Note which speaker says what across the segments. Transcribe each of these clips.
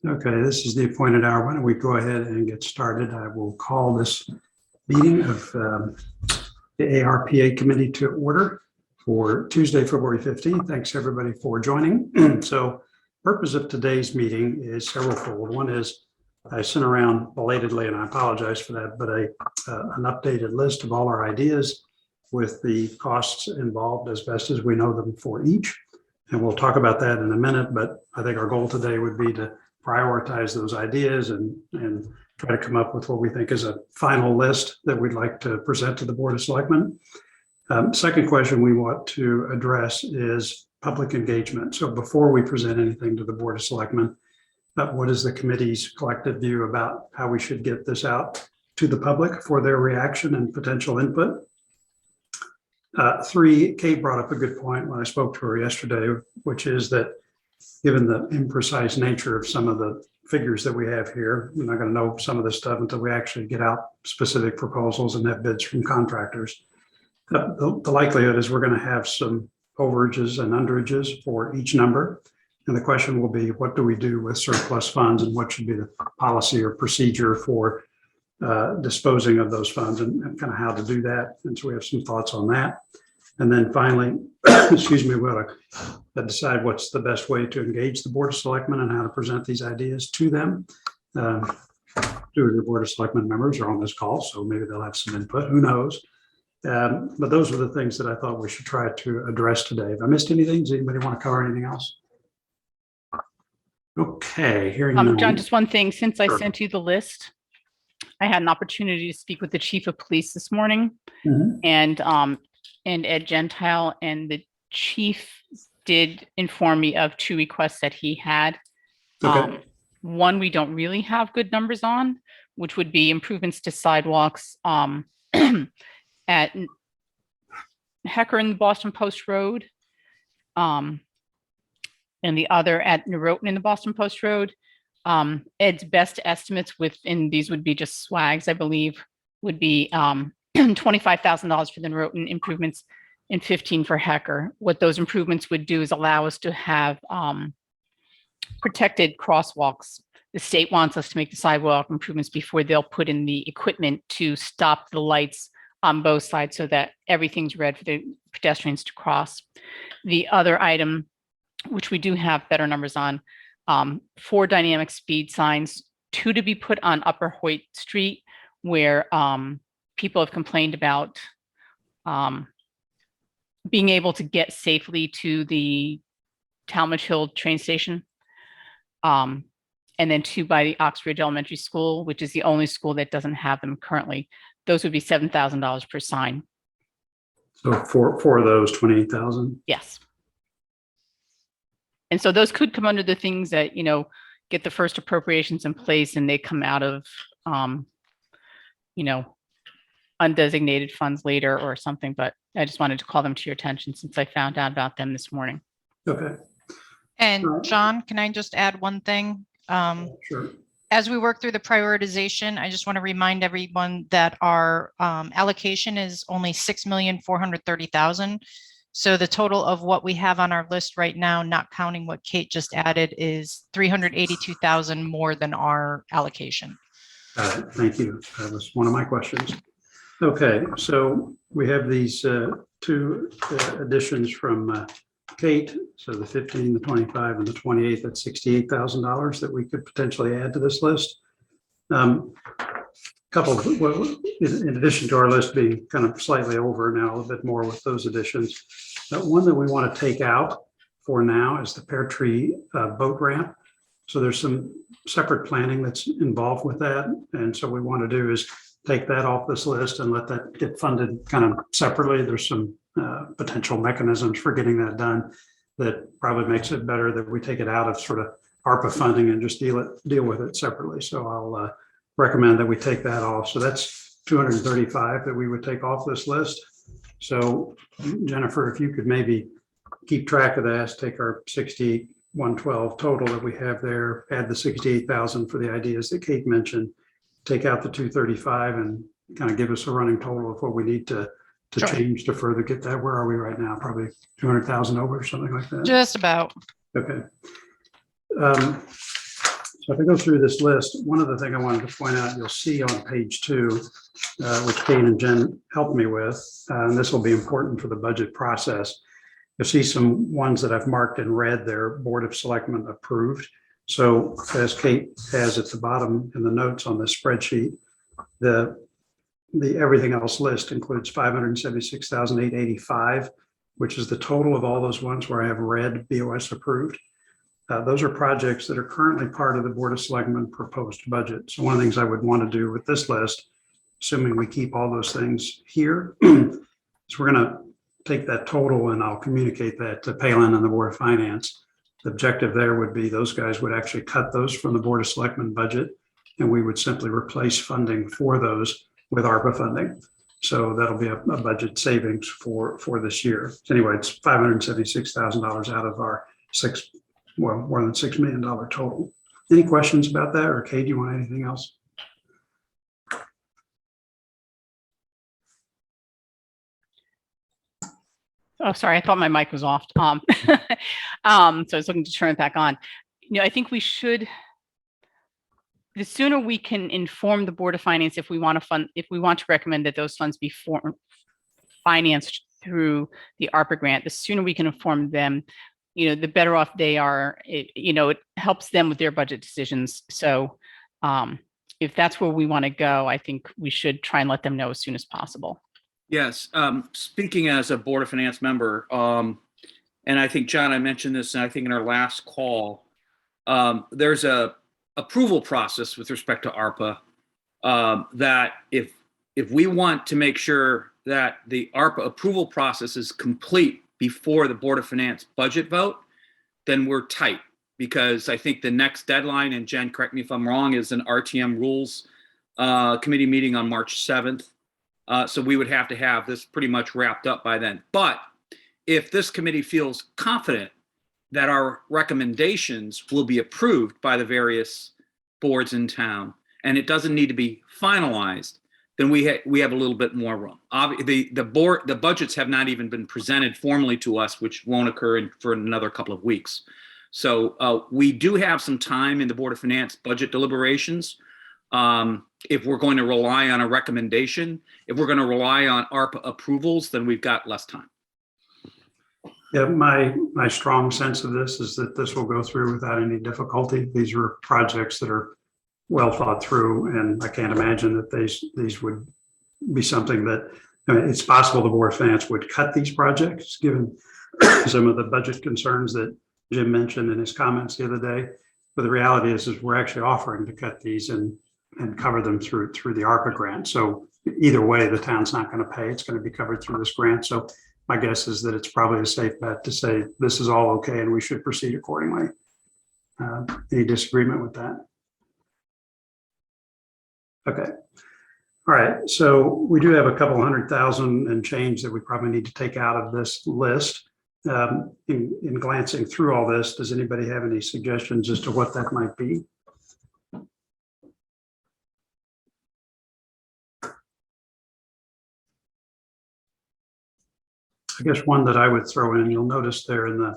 Speaker 1: Okay, this is the appointed hour. Why don't we go ahead and get started? I will call this meeting of the ARPA Committee to order for Tuesday, February 15th. Thanks everybody for joining. So purpose of today's meeting is severalfold. One is I sent around belatedly, and I apologize for that, but an updated list of all our ideas with the costs involved as best as we know them for each. And we'll talk about that in a minute, but I think our goal today would be to prioritize those ideas and try to come up with what we think is a final list that we'd like to present to the Board of Selectmen. Second question we want to address is public engagement. So before we present anything to the Board of Selectmen, what is the committee's collective view about how we should get this out to the public for their reaction and potential input? Three, Kate brought up a good point when I spoke to her yesterday, which is that given the imprecise nature of some of the figures that we have here, we're not going to know some of this stuff until we actually get out specific proposals and have bids from contractors. The likelihood is we're going to have some overages and underages for each number. And the question will be, what do we do with surplus funds and what should be the policy or procedure for disposing of those funds and kind of how to do that. And so we have some thoughts on that. And then finally, excuse me, we'll decide what's the best way to engage the Board of Selectmen and how to present these ideas to them. Two of the Board of Selectmen members are on this call, so maybe they'll have some input, who knows? But those are the things that I thought we should try to address today. If I missed anything, does anybody want to cover anything else? Okay, hearing none.
Speaker 2: John, just one thing. Since I
Speaker 1: Sure.
Speaker 2: sent you the list, I had an opportunity to speak with the chief of police this morning and Ed Gentile, and the chief did inform me of two requests that he had.
Speaker 1: Okay.
Speaker 2: One we don't really have good numbers on, which would be improvements to sidewalks at Hecker and the Boston Post Road, and the other at Norotan in the Boston Post Road. Ed's best estimates within these would be just swags, I believe, would be $25,000 for the Norotan improvements and $15,000 for Hecker. What those improvements would do is allow us to have protected crosswalks. The state wants us to make the sidewalk improvements before they'll put in the equipment to stop the lights on both sides so that everything's red for the pedestrians to cross. The other item, which we do have better numbers on, 4 dynamic speed signs, 2 to be put on Upper Hoyt Street, where people have complained about being able to get safely to the Talmadge Hill train station. And then 2 by the Oxbridge Elementary School, which is the only school that doesn't have them currently. Those would be $7,000 per sign.
Speaker 1: So for those 28,000.
Speaker 2: Yes. And so those could come under the things that, get the first appropriations in place and they come out of, undesignated funds later or something, but I just wanted to call them to your attention since I found out about them this morning.
Speaker 1: Okay.
Speaker 3: And John, can I just add one thing?
Speaker 1: Sure.
Speaker 3: As we work through the prioritization, I just want to remind everyone that our allocation is only $6,430,000. So the total of what we have on our list right now, not counting what Kate just added, is $382,000 more than our allocation.
Speaker 1: Thank you. That was one of my questions. Okay, so we have these 2 additions from Kate. So the 15, the 25, and the 28, that's $68,000 that we could potentially add to this list. Couple, in addition to our list being kind of slightly over now, a little bit more with those additions. One that we want to take out for now is the Pear Tree boat ramp. So there's some separate planning that's involved with that. And so what we want to do is take that off this list and let that get funded kind of separately. There's some potential mechanisms for getting that done that probably makes it better that we take it out of sort of ARPA funding and just deal with it separately. So I'll recommend that we take that off. So that's 235 that we would take off this list. So Jennifer, if you could maybe keep track of that, take our 68,112 total that we have there, add the 68,000 for the ideas that Kate mentioned, take out the 235 and kind of give us a running total of what we need to
Speaker 3: Sure.
Speaker 1: change to further get that. Where are we right now? Probably 200,000 over or something like that.
Speaker 3: Just about.
Speaker 1: Okay. So if I go through this list, one other thing I wanted to point out, you'll see on page 2, which Kate and Jen helped me with, and this will be important for the budget process. You'll see some ones that I've marked in red, they're Board of Selectmen approved. So as Kate has at the bottom in the notes on this spreadsheet, the everything else list includes 576,885, which is the total of all those ones where I have red BOS approved. Those are projects that are currently part of the Board of Selectmen proposed budget. So one of the things I would want to do with this list, assuming we keep all those things here, is we're going to take that total and I'll communicate that to Palin and the Board of Finance. The objective there would be those guys would actually cut those from the Board of Selectmen budget, and we would simply replace funding for those with ARPA funding. So that'll be a budget savings for this year. Anyway, it's $576,000 out of our more than $6 million total. Any questions about that? Or Kate, do you want anything else?
Speaker 2: Oh, sorry, I thought my mic was off. So I was looking to turn it back on. I think we should, the sooner we can inform the Board of Finance if we want to recommend that those funds be financed through the ARPA grant, the sooner we can inform them, the better off they are. It helps them with their budget decisions. So if that's where we want to go, I think we should try and let them know as soon as possible.
Speaker 4: Yes, speaking as a Board of Finance member, and I think, John, I mentioned this, and I think in our last call, there's a approval process with respect to ARPA that if we want to make sure that the ARPA approval process is complete before the Board of Finance budget vote, then we're tight, because I think the next deadline, and Jen, correct me if I'm wrong, is an RTM rules committee meeting on March 7th. So we would have to have this pretty much wrapped up by then. But if this committee feels confident that our recommendations will be approved by the various boards in town, and it doesn't need to be finalized, then we have a little bit more room. The budgets have not even been presented formally to us, which won't occur for another couple of weeks. So we do have some time in the Board of Finance budget deliberations. If we're going to rely on a recommendation, if we're going to rely on ARPA approvals, then we've got less time.
Speaker 1: Yeah, my strong sense of this is that this will go through without any difficulty. These are projects that are well thought through, and I can't imagine that these would be something that, it's possible the Board of Finance would cut these projects given some of the budget concerns that Jim mentioned in his comments the other day. But the reality is we're actually offering to cut these and cover them through the ARPA grant. So either way, the town's not going to pay. It's going to be covered through this grant. So my guess is that it's probably a safe bet to say this is all okay and we should proceed accordingly. Any disagreement with that? Okay. All right. So we do have a couple $100,000 and change that we probably need to take out of this list. In glancing through all this, does anybody have any suggestions as to what that might be? I guess one that I would throw in, you'll notice there in the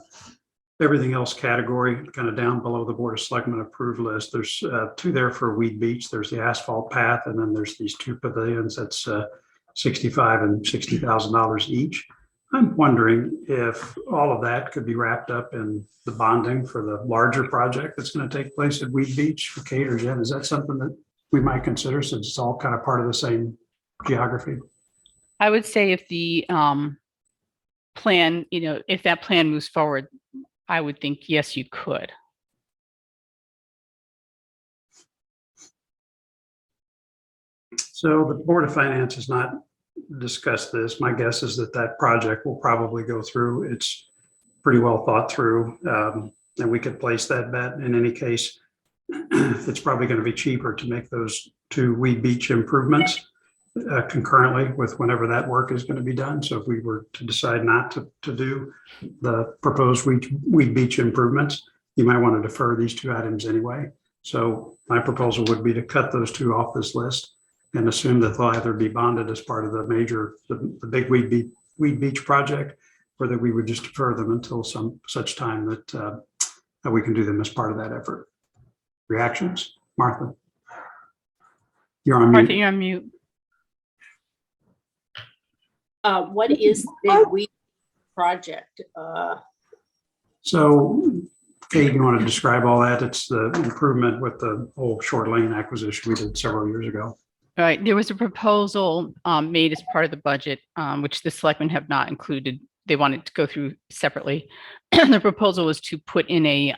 Speaker 1: everything else category, kind of down below the Board of Selectmen approved list, there's 2 there for Weed Beach. There's the asphalt path, and then there's these 2 pavilions. That's $65,000 and $60,000 each. I'm wondering if all of that could be wrapped up in the bonding for the larger project that's going to take place at Weed Beach. For Kate or Jen, is that something that we might consider, since it's all kind of part of the same geography?
Speaker 2: I would say if the plan, if that plan moves forward, I would think, yes, you could.
Speaker 1: So the Board of Finance has not discussed this. My guess is that project will probably go through. It's pretty well thought through, and we could place that bet. In any case, it's probably going to be cheaper to make those 2 Weed Beach improvements concurrently with whenever that work is going to be done. So if we were to decide not to do the proposed Weed Beach improvements, you might want to defer these 2 items anyway. So my proposal would be to cut those 2 off this list and assume that they'll either be bonded as part of the big Weed Beach project, or that we would just defer them until such time that we can do them as part of that effort. Reactions? Martha? You're on
Speaker 2: Martha,
Speaker 1: mute.
Speaker 2: you're on mute.
Speaker 5: What is the big weed project?
Speaker 1: So, Kate, you want to describe all that? It's the improvement with the old Short Lane acquisition we did several years ago.
Speaker 2: Right, there was a proposal made as part of the budget, which the selectmen have not included. They wanted to go through separately. The proposal was to put in a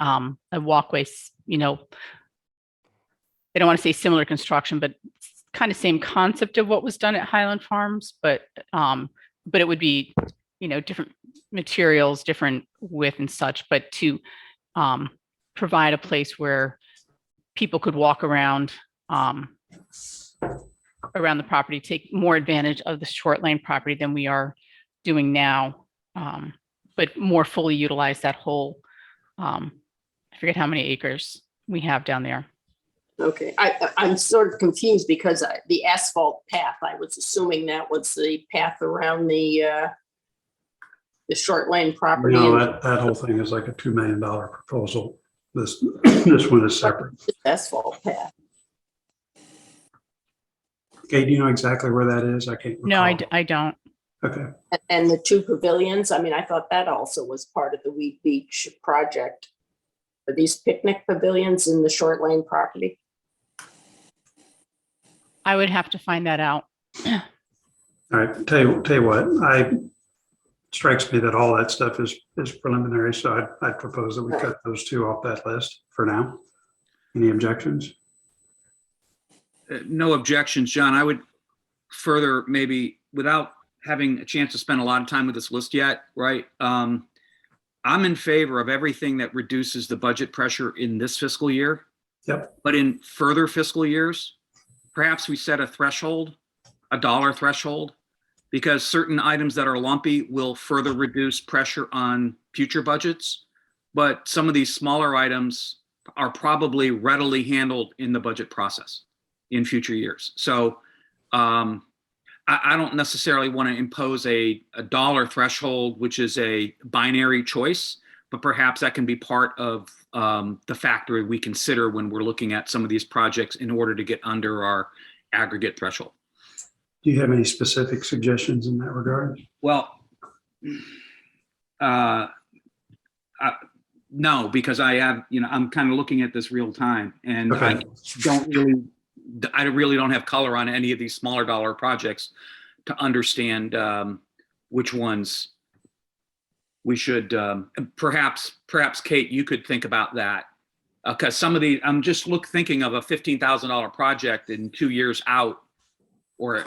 Speaker 2: walkway, I don't want to say similar construction, but kind of same concept of what was done at Highland Farms, but it would be, different materials, different width and such, but to provide a place where people could walk around the property, take more advantage of the short lane property than we are doing now, but more fully utilize that whole, I forget how many acres we have down there.
Speaker 5: Okay, I'm sort of confused because the asphalt path, I was assuming that was the path around the short lane property.
Speaker 1: No,
Speaker 5: and
Speaker 1: that whole thing is like a $2 million proposal. This one is separate.
Speaker 5: asphalt path.
Speaker 1: Kate, do you know exactly where that is? I can't recall.
Speaker 2: No, I don't.
Speaker 1: Okay.
Speaker 5: And the two pavilions, I mean, I thought that also was part of the Weed Beach project. Are these picnic pavilions in the short lane property?
Speaker 2: I would have to find that out.
Speaker 1: All right. Tell you what, strikes me that all that stuff is preliminary. So I'd propose that we cut those two off that list for now. Any objections?
Speaker 4: No objections, John. I would further, maybe without having a chance to spend a lot of time with this list yet, right? I'm in favor of everything that reduces the budget pressure in this fiscal year.
Speaker 1: Yep.
Speaker 4: But in further fiscal years, perhaps we set a threshold, a dollar threshold, because certain items that are lumpy will further reduce pressure on future budgets. But some of these smaller items are probably readily handled in the budget process in future years. So I don't necessarily want to impose a dollar threshold, which is a binary choice, but perhaps that can be part of the factor we consider when we're looking at some of these projects in order to get under our aggregate threshold.
Speaker 1: Do you have any specific suggestions in that regard?
Speaker 4: Well, no, because I have, I'm kind of looking at this real time, and
Speaker 1: Okay.
Speaker 4: I really don't have color on any of these smaller dollar projects to understand which ones we should, perhaps Kate, you could think about that. Because some of the, I'm just thinking of a $15,000 project in 2 years out, or a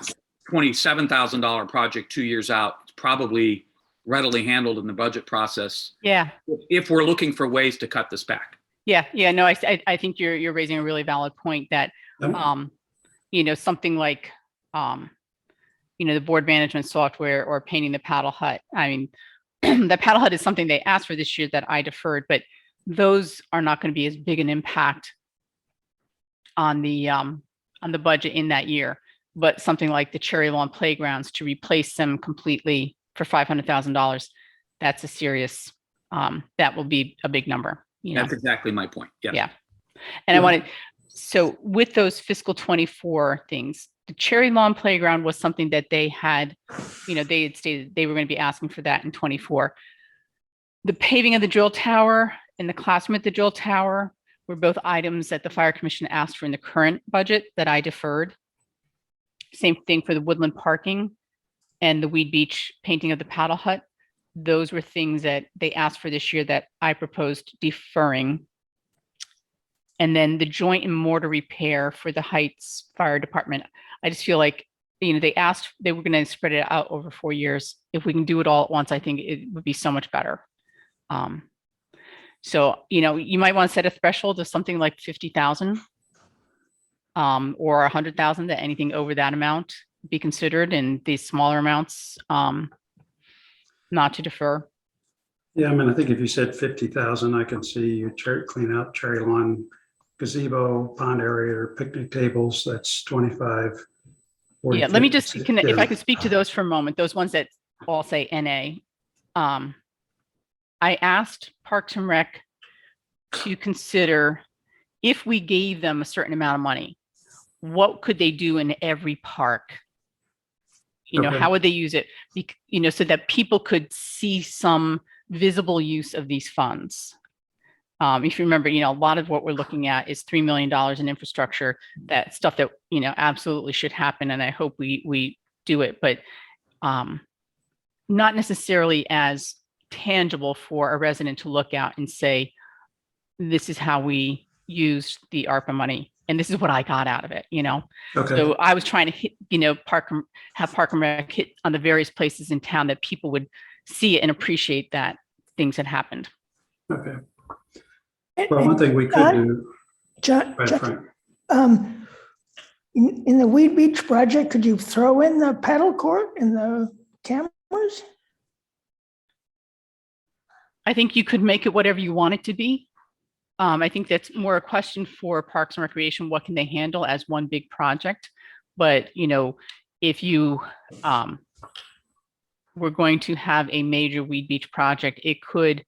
Speaker 4: $27,000 project 2 years out. It's probably readily handled in the budget process.
Speaker 2: Yeah.
Speaker 4: If we're looking for ways to cut this back.
Speaker 2: Yeah. No, I think you're raising a really valid point that,
Speaker 1: Yep.
Speaker 2: something like, the board management software or painting the paddle hut. I mean, the paddle hut is something they asked for this year that I deferred, but those are not going to be as big an impact on the budget in that year. But something like the Cherry Lawn playgrounds, to replace them completely for $500,000, that's a serious, that will be a big number.
Speaker 4: That's exactly my point. Yeah.
Speaker 2: Yeah. And so with those fiscal 24 things, the Cherry Lawn playground was something that they had stated they were going to be asking for that in 24. The paving of the drill tower and the classroom at the drill tower were both items that the fire commission asked for in the current budget that I deferred. Same thing for the woodland parking and the Weed Beach painting of the paddle hut. Those were things that they asked for this year that I proposed deferring. And then the joint and mortar repair for the Heights Fire Department. I just feel like, they asked, they were going to spread it out over 4 years. If we can do it all at once, I think it would be so much better. So, you might want to set a threshold of something like 50,000 or 100,000, that anything over that amount be considered, and these smaller amounts not to defer.
Speaker 1: Yeah, I mean, I think if you said 50,000, I can see you clean out Cherry Lawn gazebo, pond area, or picnic tables. That's 25. 40,
Speaker 2: Yeah, let me
Speaker 1: 50,
Speaker 2: just, if I could speak to those for a moment, those ones that all say NA. I asked Parks and Rec to consider if we gave them a certain amount of money, what could they do in every park?
Speaker 1: Okay.
Speaker 2: How would they use it? So that people could see some visible use of these funds. If you remember, a lot of what we're looking at is $3 million in infrastructure, that stuff that, absolutely should happen. And I hope we do it, but not necessarily as tangible for a resident to look at and say, this is how we used the ARPA money. And this is what I got out of it,
Speaker 1: Okay.
Speaker 2: So I was trying to hit, have Park and Rec hit on the various places in town that people would see it and appreciate that things had happened.
Speaker 1: Okay. Well, one thing we could do,
Speaker 6: John,
Speaker 1: right, Frank.
Speaker 6: in the Weed Beach project, could you throw in the paddle court and the cameras?
Speaker 2: I think you could make it whatever you want it to be. I think that's more a question for Parks and Recreation. What can they handle as one big project? But, if you were going to have a major Weed Beach project, it could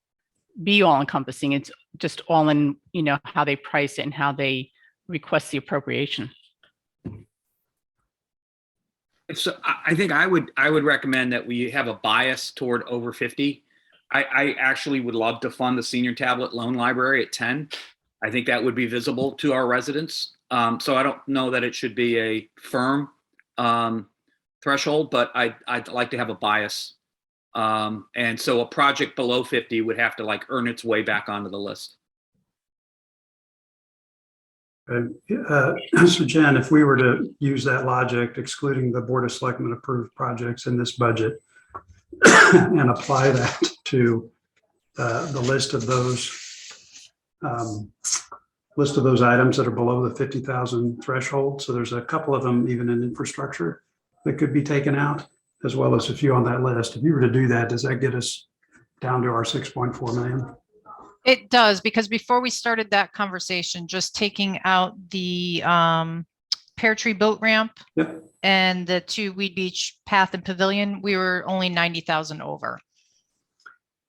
Speaker 2: be all encompassing. It's just all in, how they price it and how they request the appropriation.
Speaker 4: So I think I would recommend that we have a bias toward over 50. I actually would love to fund the senior tablet loan library at 10. I think that would be visible to our residents. So I don't know that it should be a firm threshold, but I'd like to have a bias. And so a project below 50 would have to earn its way back onto the list.
Speaker 1: So Jen, if we were to use that logic, excluding the Board of Selectmen approved projects in this budget and apply that to the list of those items that are below the 50,000 threshold. So there's a couple of them even in infrastructure that could be taken out, as well as a few on that list. If you were to do that, does that get us down to our 6.4 million?
Speaker 3: It does, because before we started that conversation, just taking out the Pear Tree boat ramp
Speaker 1: Yep.
Speaker 3: and the 2 Weed Beach path and pavilion, we were only 90,000 over.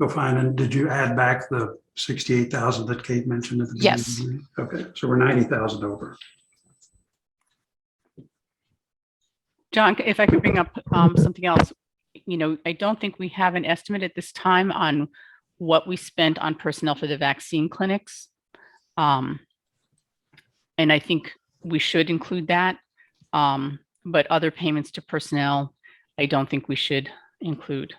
Speaker 1: Go fine. And did you add back the 68,000 that Kate mentioned at the beginning?
Speaker 3: Yes.
Speaker 1: Okay, so we're 90,000 over.
Speaker 2: John, if I could bring up something else, I don't think we have an estimate at this time on what we spent on personnel for the vaccine clinics. And I think we should include that. But other payments to personnel, I don't think we should include.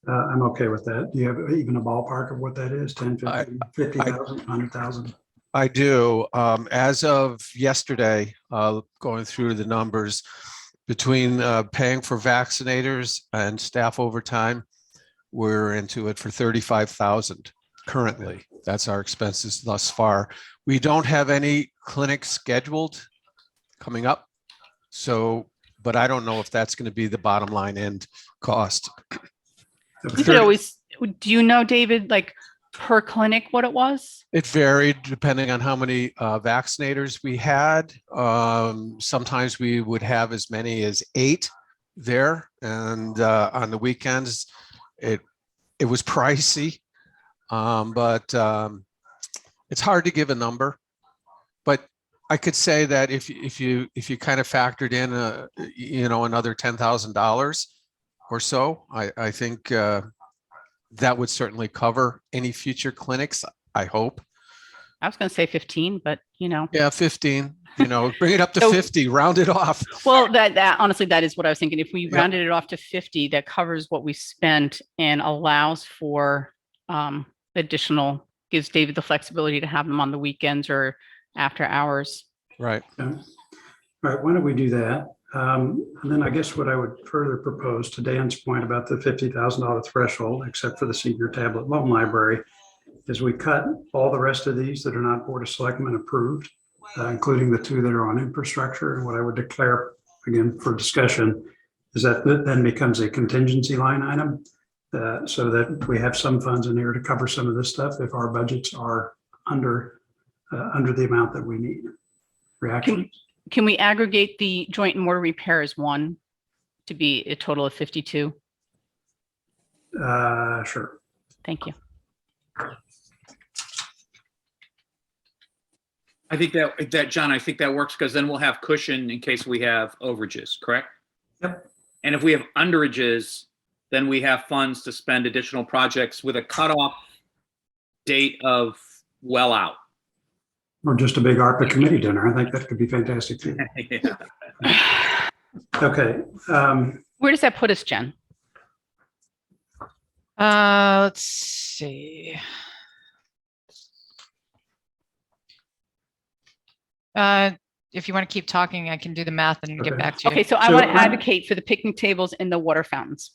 Speaker 1: I'm okay with that. Do you have even a ballpark of what that is? 10, 15, 50,000, 100,000?
Speaker 7: I do. As of yesterday, going through the numbers, between paying for vaccinators and staff overtime, we're into it for 35,000 currently. That's our expenses thus far. We don't have any clinics scheduled coming up. So, but I don't know if that's going to be the bottom line end cost.
Speaker 2: You could always, do you know, David, per clinic what it was?
Speaker 7: It varied depending on how many vaccinators we had. Sometimes we would have as many as 8 there, and on the weekends it was pricey, but it's hard to give a number. But I could say that if you kind of factored in another $10,000 or so, I think that would certainly cover any future clinics, I hope.
Speaker 2: I was going to say 15, but
Speaker 7: Yeah, 15, bring it up to
Speaker 2: So-
Speaker 7: 50, round it off.
Speaker 2: Well, that honestly, that is what I was thinking. If we rounded it off to 50, that covers what we spent and allows for additional, gives David the flexibility to have them on the weekends or after hours.
Speaker 7: Right.
Speaker 1: Okay. All right, why don't we do that? And then I guess what I would further propose, to Dan's point about the $50,000 threshold, except for the senior tablet loan library, is we cut all the rest of these that are not Board of Selectmen approved, including the 2 that are on infrastructure. And what I would declare, again, for discussion, is that then becomes a contingency line item, so that we have some funds in here to cover some of this stuff if our budgets are under the amount that we need. Reaction?
Speaker 2: Can we aggregate the joint and mortar repair as one to be a total of 52?
Speaker 1: Sure.
Speaker 2: Thank you.
Speaker 4: I think that John, I think that works because then we'll have cushion in case we have overages, correct?
Speaker 1: Yep.
Speaker 4: And if we have underages, then we have funds to spend additional projects with a cutoff date of well out.
Speaker 1: Or just a big ARPA committee dinner. I think that could be fantastic too.
Speaker 4: Yeah.
Speaker 1: Okay.
Speaker 2: Where does that put us, Jen?
Speaker 3: Let's see. If you want to keep talking, I can do the math and get
Speaker 1: Okay.
Speaker 3: back to you.
Speaker 2: Okay, so I
Speaker 1: So
Speaker 2: want to
Speaker 1: I-
Speaker 2: advocate for the picnic tables and the water fountains.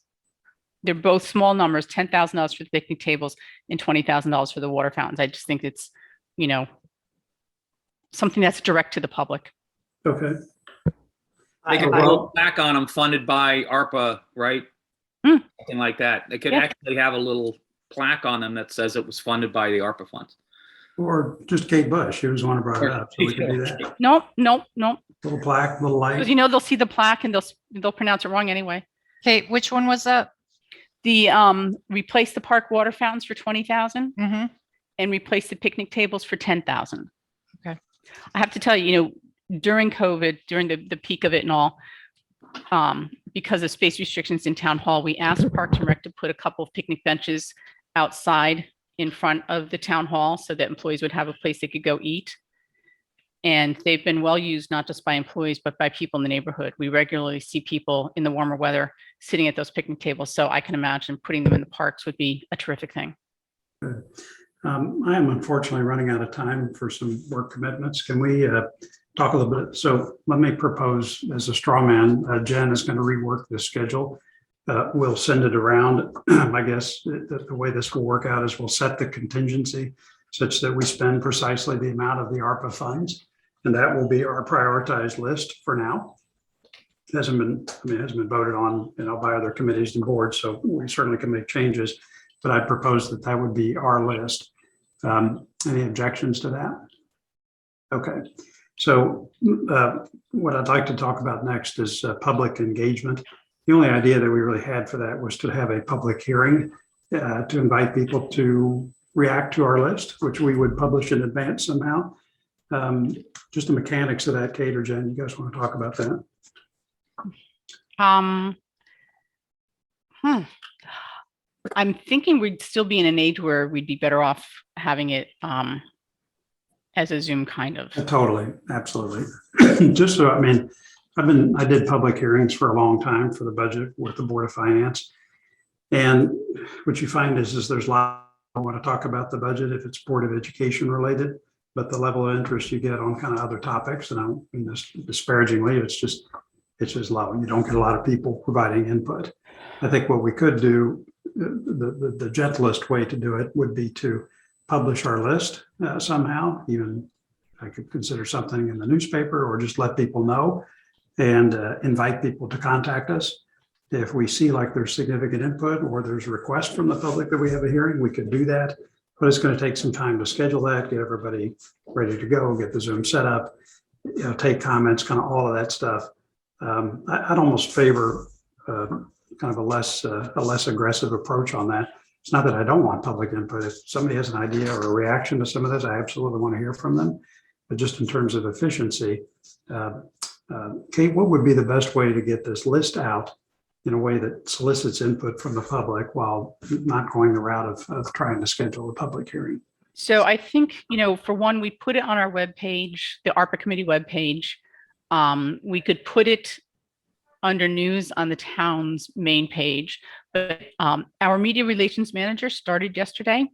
Speaker 2: They're both small numbers, $10,000 for the picnic tables and $20,000 for the water fountains. I just think it's, something that's direct to the public.
Speaker 1: Okay.
Speaker 4: They could
Speaker 5: I-
Speaker 4: put a plaque on them funded by ARPA, right?
Speaker 2: Hmm.
Speaker 4: Something like that. They could
Speaker 2: Yeah.
Speaker 4: actually have a little plaque on them that says it was funded by the ARPA funds.
Speaker 1: Or just Kate Bush. She was the one who brought it up. So we could do that.
Speaker 2: No.
Speaker 1: Little plaque, little light.
Speaker 2: Because they'll see the plaque and they'll pronounce it wrong anyway.
Speaker 3: Okay, which one was that?
Speaker 2: The replace the park water fountains for 20,000
Speaker 3: Mm-hmm.
Speaker 2: and replace the picnic tables for 10,000.
Speaker 3: Okay.
Speaker 2: I have to tell you, during COVID, during the peak of it and all, because of space restrictions in town hall, we asked Parks and Rec to put a couple of picnic benches outside in front of the town hall so that employees would have a place they could go eat. And they've been well used, not just by employees, but by people in the neighborhood. We regularly see people in the warmer weather sitting at those picnic tables. So I can imagine putting them in the parks would be a terrific thing.
Speaker 1: I am unfortunately running out of time for some work commitments. Can we talk a little bit? So let me propose as a straw man, Jen is going to rework this schedule. We'll send it around. I guess the way this will work out is we'll set the contingency such that we spend precisely the amount of the ARPA funds. And that will be our prioritized list for now. It hasn't been voted on, by other committees and boards. So we certainly can make changes, but I propose that would be our list. Any objections to that? Okay. So what I'd like to talk about next is public engagement. The only idea that we really had for that was to have a public hearing to invite people to react to our list, which we would publish in advance somehow. Just the mechanics of that, Kate or Jen, you guys want to talk about that?
Speaker 2: I'm thinking we'd still be in an age where we'd be better off having it as a Zoom kind of.
Speaker 1: Totally, absolutely. Just so, I did public hearings for a long time for the budget with the Board of Finance. And what you find is there's a lot, I want to talk about the budget if it's Board of Education related, but the level of interest you get on kind of other topics, and I don't mean this disparagingly, it's just low. You don't get a lot of people providing input. I think what we could do, the gentlest way to do it would be to publish our list somehow. Even I could consider something in the newspaper or just let people know and invite people to contact us. If we see like there's significant input or there's a request from the public that we have a hearing, we could do that. But it's going to take some time to schedule that, get everybody ready to go, get the Zoom set up, take comments, kind of all of that stuff. I'd almost favor kind of a less aggressive approach on that. It's not that I don't want public input. If somebody has an idea or a reaction to some of this, I absolutely want to hear from them. But just in terms of efficiency, Kate, what would be the best way to get this list out in a way that solicits input from the public while not going the route of trying to schedule a public hearing?
Speaker 2: So I think, for one, we put it on our webpage, the ARPA Committee webpage. We could put it under news on the town's main page, but our media relations manager started yesterday,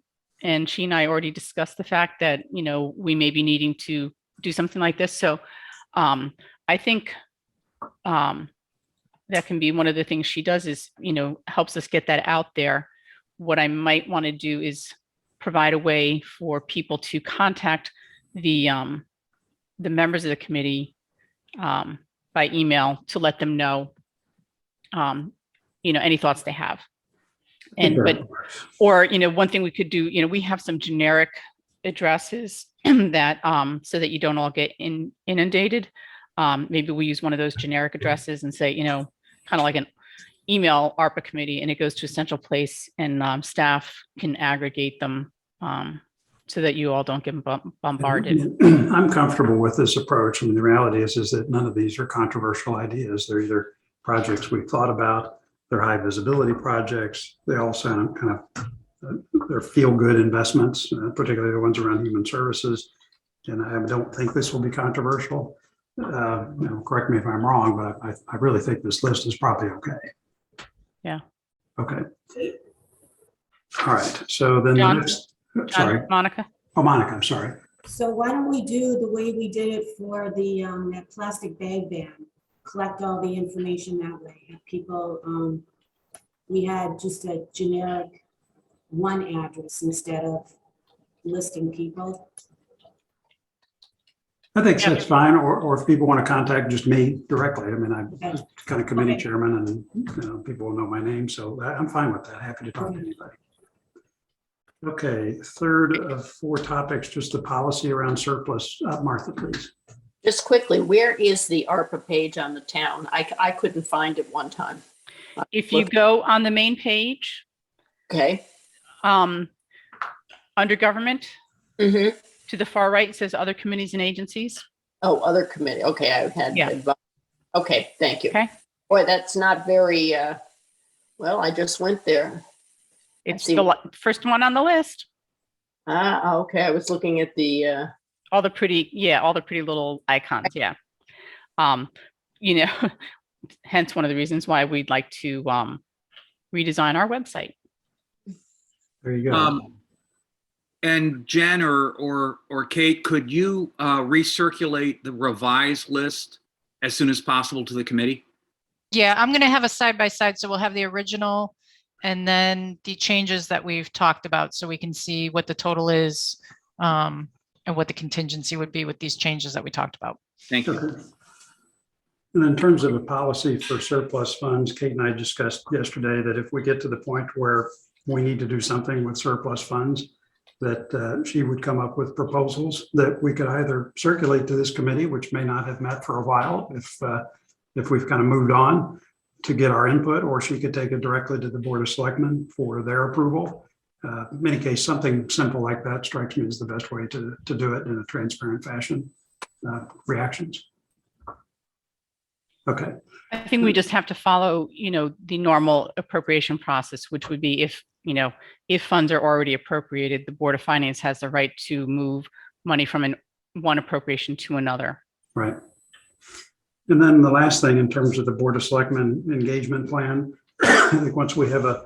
Speaker 2: and she and I already discussed the fact that, we may be needing to do something like this. So I think that can be one of the things she does is, helps us get that out there. What I might want to do is provide a way for people to contact the members of the committee by email to let them know, any thoughts they have. One thing we could do, we have some generic addresses that, so that you don't all get inundated. Maybe we use one of those generic addresses and say, kind of like an email ARPA committee, and it goes to a central place and staff can aggregate them. so that you all don't get bombarded.
Speaker 1: I'm comfortable with this approach. I mean, the reality is that none of these are controversial ideas. They're either projects we've thought about, they're high visibility projects. They all sound kind of, they're feel-good investments, particularly the ones around human services. And I don't think this will be controversial. Correct me if I'm wrong, but I really think this list is probably okay.
Speaker 2: Yeah.
Speaker 1: Okay. All right. So then the
Speaker 2: John?
Speaker 1: next, sorry.
Speaker 2: Monica?
Speaker 1: Oh, Monica, I'm sorry.
Speaker 8: So why don't we do the way we did it for the that plastic bag ban? Collect all the information that way. Have people, we had just a generic one address instead of listing people.
Speaker 1: I think that's fine, or if people want to contact just me directly. I mean, I'm kind of committee chairman and people will know my name, so I'm fine with that. Happy to talk to anybody. Okay, third of four topics, just the policy around surplus. Martha, please.
Speaker 5: Just quickly, where is the ARPA page on the town? I couldn't find it one time.
Speaker 2: If you go on the main page,
Speaker 5: Okay.
Speaker 2: under government,
Speaker 5: Mm-hmm.
Speaker 2: to the far right, it says other committees and agencies.
Speaker 5: Oh, other committee. Okay, I had.
Speaker 2: Yeah.
Speaker 5: Okay, thank you.
Speaker 2: Okay.
Speaker 5: Boy, that's not very, well, I just went there.
Speaker 2: It's
Speaker 5: see.
Speaker 2: the first one on the list.
Speaker 5: Okay, I was looking at the,
Speaker 2: All the pretty little icons. Yeah. Hence one of the reasons why we'd like to redesign our website.
Speaker 1: There you go.
Speaker 4: And Jen or Kate, could you recirculate the revised list as soon as possible to the committee?
Speaker 3: Yeah, I'm going to have a side by side. So we'll have the original and then the changes that we've talked about so we can see what the total is and what the contingency would be with these changes that we talked about.
Speaker 4: Thank you.
Speaker 1: Okay. And in terms of a policy for surplus funds, Kate and I discussed yesterday that if we get to the point where we need to do something with surplus funds, that she would come up with proposals that we could either circulate to this committee, which may not have met for a while if we've kind of moved on to get our input, or she could take it directly to the Board of Selectmen for their approval. In any case, something simple like that strikes me as the best way to do it in a transparent fashion. Reactions? Okay.
Speaker 2: I think we just have to follow, the normal appropriation process, which would be if funds are already appropriated, the Board of Finance has the right to move money from one appropriation to another.
Speaker 1: Right. And then the last thing in terms of the Board of Selectmen engagement plan, I think once we have a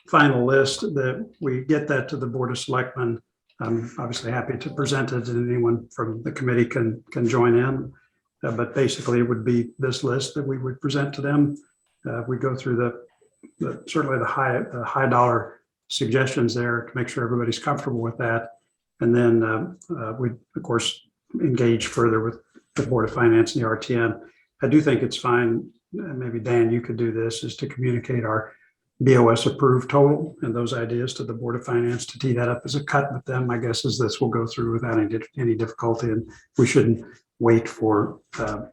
Speaker 1: final list that we get that to the Board of Selectmen, I'm obviously happy to present it and anyone from the committee can join in. But basically it would be this list that we would present to them. We go through certainly the high dollar suggestions there to make sure everybody's comfortable with that. And then we of course engage further with the Board of Finance and the RTN. I do think it's fine, maybe Dan, you could do this, is to communicate our BOS approved total and those ideas to the Board of Finance to tee that up as a cut with them. My guess is this will go through without any difficulty, and we shouldn't wait for an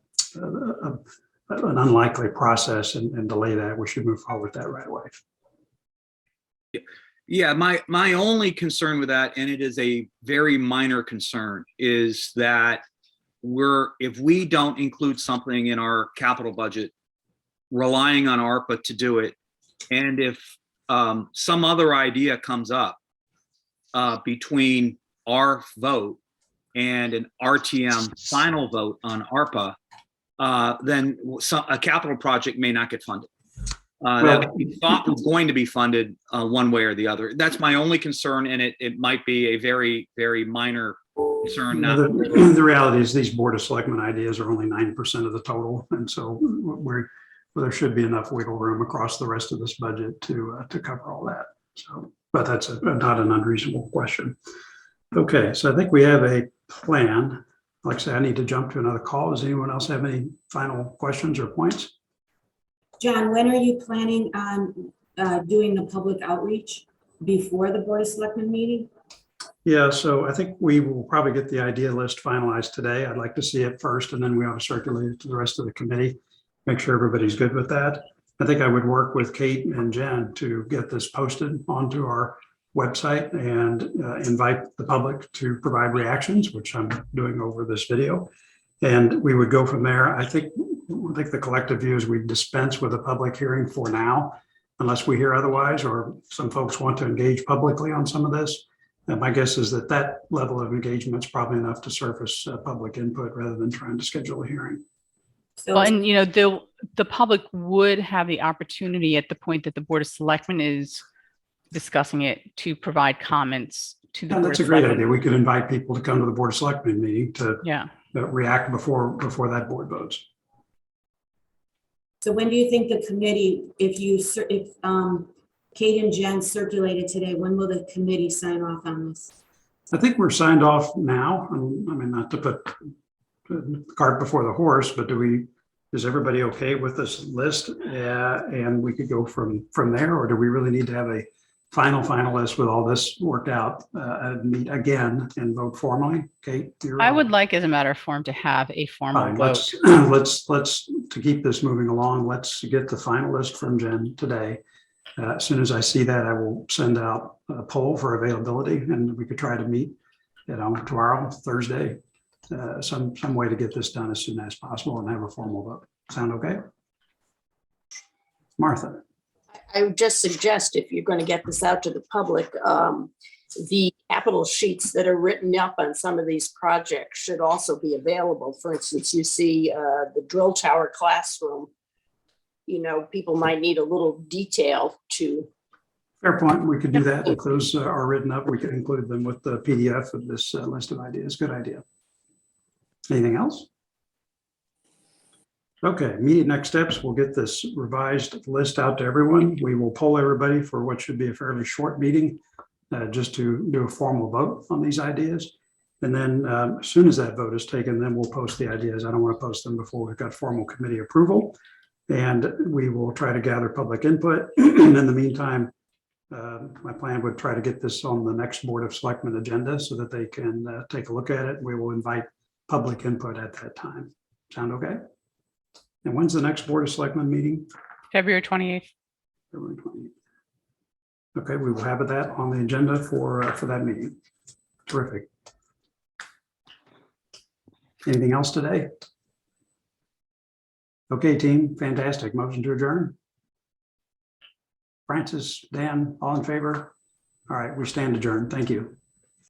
Speaker 1: unlikely process and delay that. We should move forward with that right away.
Speaker 4: Yeah, my only concern with that, and it is a very minor concern, is that if we don't include something in our capital budget, relying on ARPA to do it, and if some other idea comes up between our vote and an RTM final vote on ARPA, then a capital project may not get funded. That we thought was going to be funded one way or the other. That's my only concern, and it might be a very, very minor concern.
Speaker 1: The reality is these Board of Selectmen ideas are only 90% of the total, and so there should be enough wiggle room across the rest of this budget to cover all that. So, but that's not an unreasonable question. Okay, so I think we have a plan. Like I said, I need to jump to another call. Does anyone else have any final questions or points?
Speaker 8: John, when are you planning on doing the public outreach before the Board of Selectmen meeting?
Speaker 1: Yeah, so I think we will probably get the idea list finalized today. I'd like to see it first, and then we ought to circulate it to the rest of the committee, make sure everybody's good with that. I think I would work with Kate and Jen to get this posted onto our website and invite the public to provide reactions, which I'm doing over this video. And we would go from there. I think the collective view is we dispense with a public hearing for now, unless we hear otherwise, or some folks want to engage publicly on some of this. And my guess is that that level of engagement is probably enough to surface public input rather than trying to schedule a hearing.
Speaker 8: So
Speaker 2: Well, and the public would have the opportunity at the point that the Board of Selectmen is discussing it to provide comments to the
Speaker 1: And
Speaker 2: Board
Speaker 1: that's a
Speaker 2: of
Speaker 1: great
Speaker 2: Selectmen.
Speaker 1: idea. We could invite people to come to the Board of Selectmen meeting to
Speaker 2: Yeah.
Speaker 1: react before that board votes.
Speaker 8: So when do you think the committee, if Kate and Jen circulated today, when will the committee sign off on this?
Speaker 1: I think we're signed off now. I mean, not to put the cart before the horse, but is everybody okay with this list? And we could go from there, or do we really need to have a final list with all this worked out, meet again and vote formally? Kate?
Speaker 2: I would like, as a matter of form, to have a formal
Speaker 1: Fine,
Speaker 2: vote.
Speaker 1: let's to keep this moving along, let's get the final list from Jen today. As soon as I see that, I will send out a poll for availability, and we could try to meet, tomorrow, Thursday, some way to get this done as soon as possible and have a formal vote. Sound okay? Martha?
Speaker 5: I would just suggest, if you're going to get this out to the public, the capital sheets that are written up on some of these projects should also be available. For instance, you see the drill tower classroom. People might need a little detail to.
Speaker 1: Fair point. We could do that. If those are written up, we could include them with the PDF of this list of ideas. Good idea. Anything else? Okay, immediate next steps. We'll get this revised list out to everyone. We will poll everybody for what should be a fairly short meeting, just to do a formal vote on these ideas. And then as soon as that vote is taken, then we'll post the ideas. I don't want to post them before we've got formal committee approval. And we will try to gather public input. And in the meantime, my plan would try to get this on the next Board of Selectmen agenda so that they can take a look at it. We will invite public input at that time. Sound okay? And when's the next Board of Selectmen meeting?
Speaker 2: February 28th.
Speaker 1: February 28th. Okay, we will have that on the agenda for that meeting. Terrific. Anything else today? Okay, team, fantastic. Motion to adjourn. Francis, Dan, all in favor? All right, we stand adjourned. Thank you.